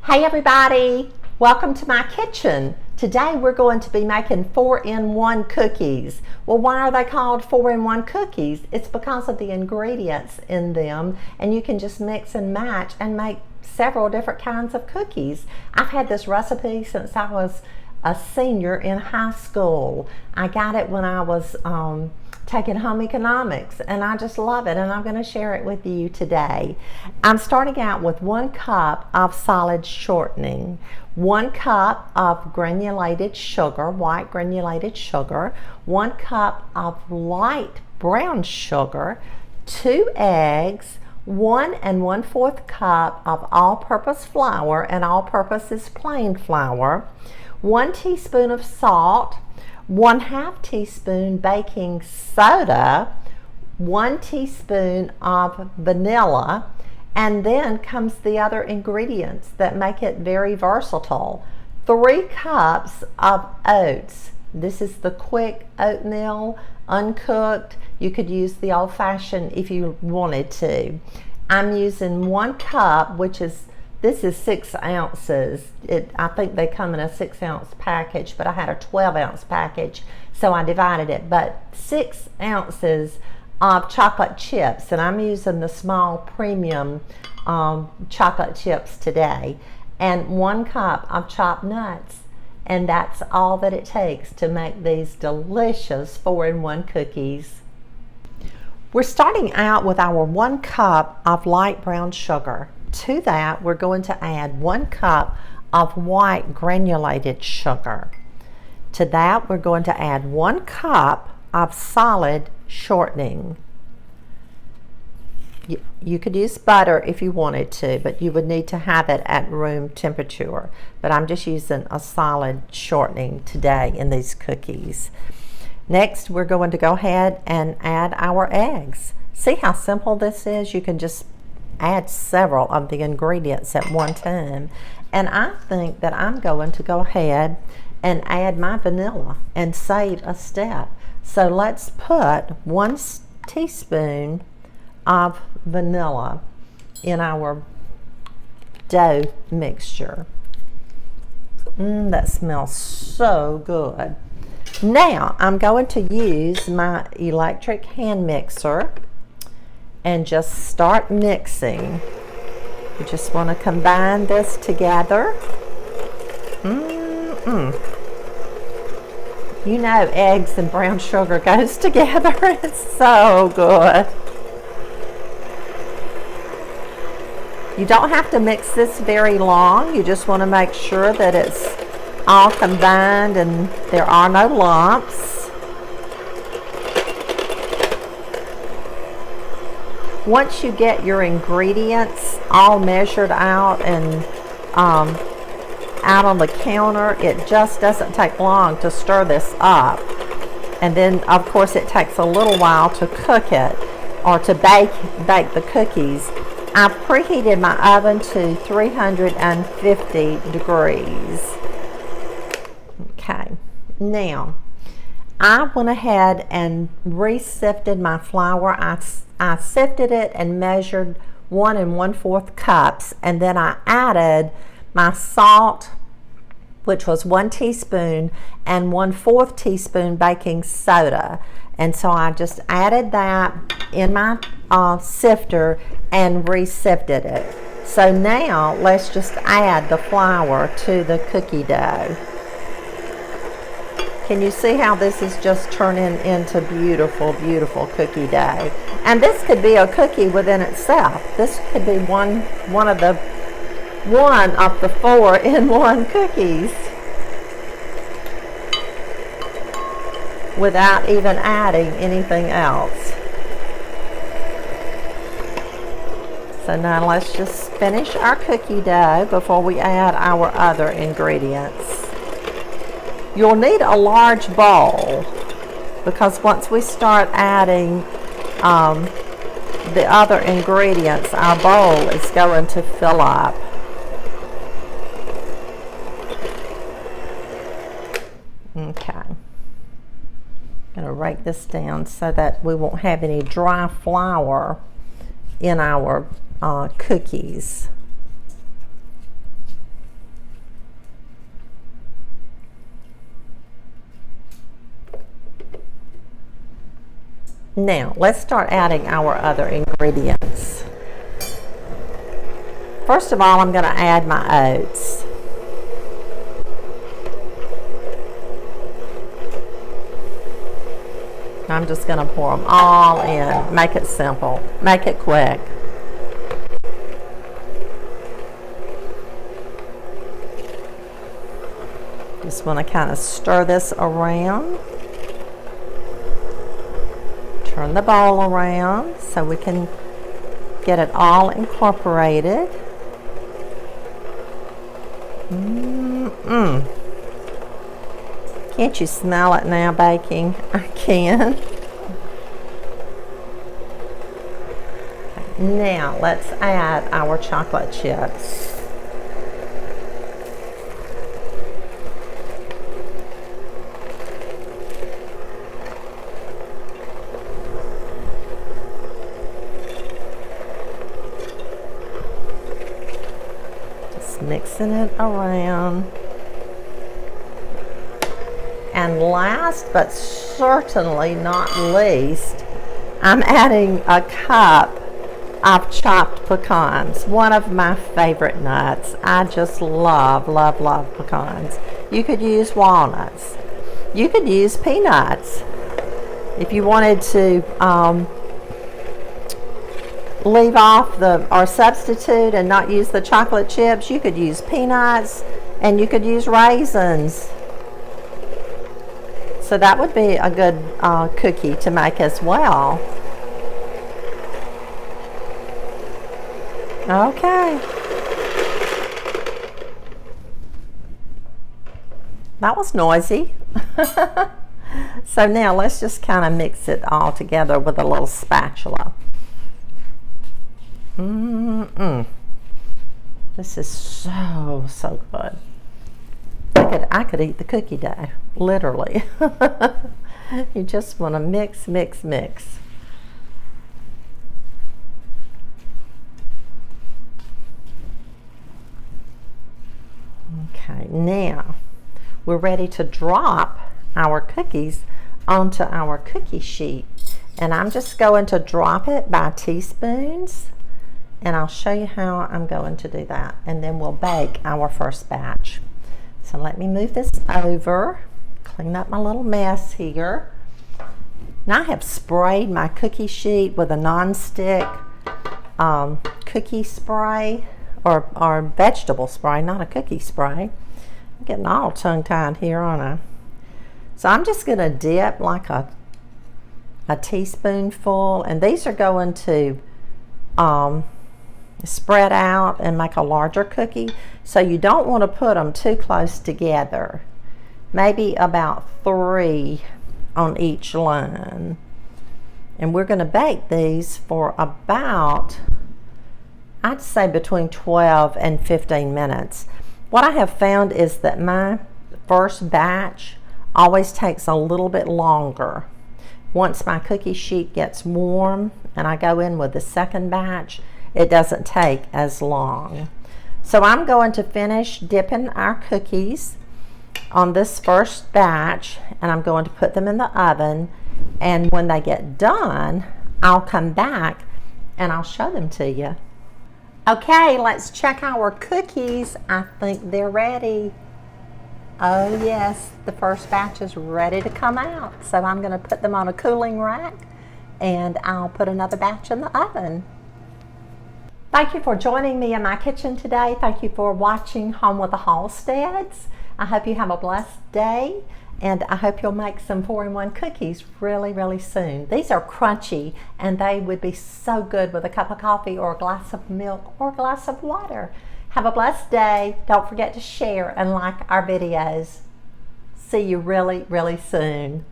Hey everybody, welcome to my kitchen. Today we're going to be making 4-in-1 cookies. Well, why are they called 4-in-1 cookies? It's because of the ingredients in them, and you can just mix and match and make several different kinds of cookies. I've had this recipe since I was a senior in high school. I got it when I was taking home economics, and I just love it, and I'm going to share it with you today. I'm starting out with 1 cup of solid shortening, 1 cup of granulated sugar, white granulated sugar, 1 cup of light brown sugar, 2 eggs, 1 1/4 cup of all-purpose flour, and all-purpose is plain flour, 1 teaspoon of salt, 1/2 teaspoon baking soda, 1 teaspoon of vanilla, and then comes the other ingredients that make it very versatile. 3 cups of oats. This is the quick oatmeal, uncooked. You could use the old-fashioned if you wanted to. I'm using 1 cup, this is 6 ounces. I think they come in a 6-ounce package, but I had a 12-ounce package, so I divided it. But 6 ounces of chocolate chips, and I'm using the small premium chocolate chips today, and 1 cup of chopped nuts. And that's all that it takes to make these delicious 4-in-1 cookies. We're starting out with our 1 cup of light brown sugar. To that, we're going to add 1 cup of white granulated sugar. To that, we're going to add 1 cup of solid shortening. You could use butter if you wanted to, but you would need to have it at room temperature. But I'm just using a solid shortening today in these cookies. Next, we're going to go ahead and add our eggs. See how simple this is? You can just add several of the ingredients at one time. And I think that I'm going to go ahead and add my vanilla and save a step. So let's put 1 teaspoon of vanilla in our dough mixture. That smells so good. Now I'm going to use my electric hand mixer and just start mixing. You just want to combine this together. You know, eggs and brown sugar goes together. It's so good. You don't have to mix this very long. You just want to make sure that it's all combined and there are no lumps. Once you get your ingredients all measured out and out on the counter, it just doesn't take long to stir this up. And then, of course, it takes a little while to cook it or to bake the cookies. I've preheated my oven to 350 degrees. Okay, now I went ahead and re-sifted my flour. I sifted it and measured 1 1/4 cups, and then I added my salt, which was 1 teaspoon, and 1/4 teaspoon baking soda. And so I just added that in my sifter and re-sifted it. So now let's just add the flour to the cookie dough. Can you see how this is just turning into beautiful, beautiful cookie dough? And this could be a cookie within itself. This could be one of the 4-in-1 cookies without even adding anything else. So now let's just finish our cookie dough before we add our other ingredients. You'll need a large bowl because once we start adding the other ingredients, our bowl is going to fill up. Okay. I'm going to rake this down so that we won't have any dry flour in our cookies. Now, let's start adding our other ingredients. First of all, I'm going to add my oats. I'm just going to pour them all in. Make it simple. Make it quick. Just want to kind of stir this around. Turn the bowl around so we can get it all incorporated. Can't you smell it now baking? I can. Now let's add our chocolate chips. Mixing it around. And last but certainly not least, I'm adding a cup of chopped pecans, one of my favorite nuts. I just love pecans. You could use walnuts. You could use peanuts. If you wanted to leave off or substitute and not use the chocolate chips, you could use peanuts and you could use raisins. So that would be a good cookie to make as well. Okay. That was noisy. So now let's just kind of mix it all together with a little spatula. This is so good. I could eat the cookie dough, literally. You just want to mix. Okay, now we're ready to drop our cookies onto our cookie sheet. And I'm just going to drop it by teaspoons. And I'll show you how I'm going to do that. And then we'll bake our first batch. So let me move this over, clean up my little mess here. Now I have sprayed my cookie sheet with a non-stick cookie spray or vegetable spray, not a cookie spray. I'm getting all tongue-tied here, aren't I? So I'm just going to dip like a teaspoonful, and these are going to spread out and make a larger cookie. So you don't want to put them too close together. Maybe about 3 on each line. And we're going to bake these for about, I'd say between 12 and 15 minutes. What I have found is that my first batch always takes a little bit longer. Once my cookie sheet gets warm and I go in with the second batch, it doesn't take as long. So I'm going to finish dipping our cookies on this first batch, and I'm going to put them in the oven, and when they get done, I'll come back and I'll show them to you. Okay, let's check our cookies. I think they're ready. Oh yes, the first batch is ready to come out. So I'm going to put them on a cooling rack, and I'll put another batch in the oven. Thank you for joining me in my kitchen today. Thank you for watching Home with the Halsteads. I hope you have a blessed day, and I hope you'll make some 4-in-1 cookies really soon. These are crunchy, and they would be so good with a cup of coffee or a glass of milk or a glass of water. Have a blessed day. Don't forget to share and like our videos. See you really soon.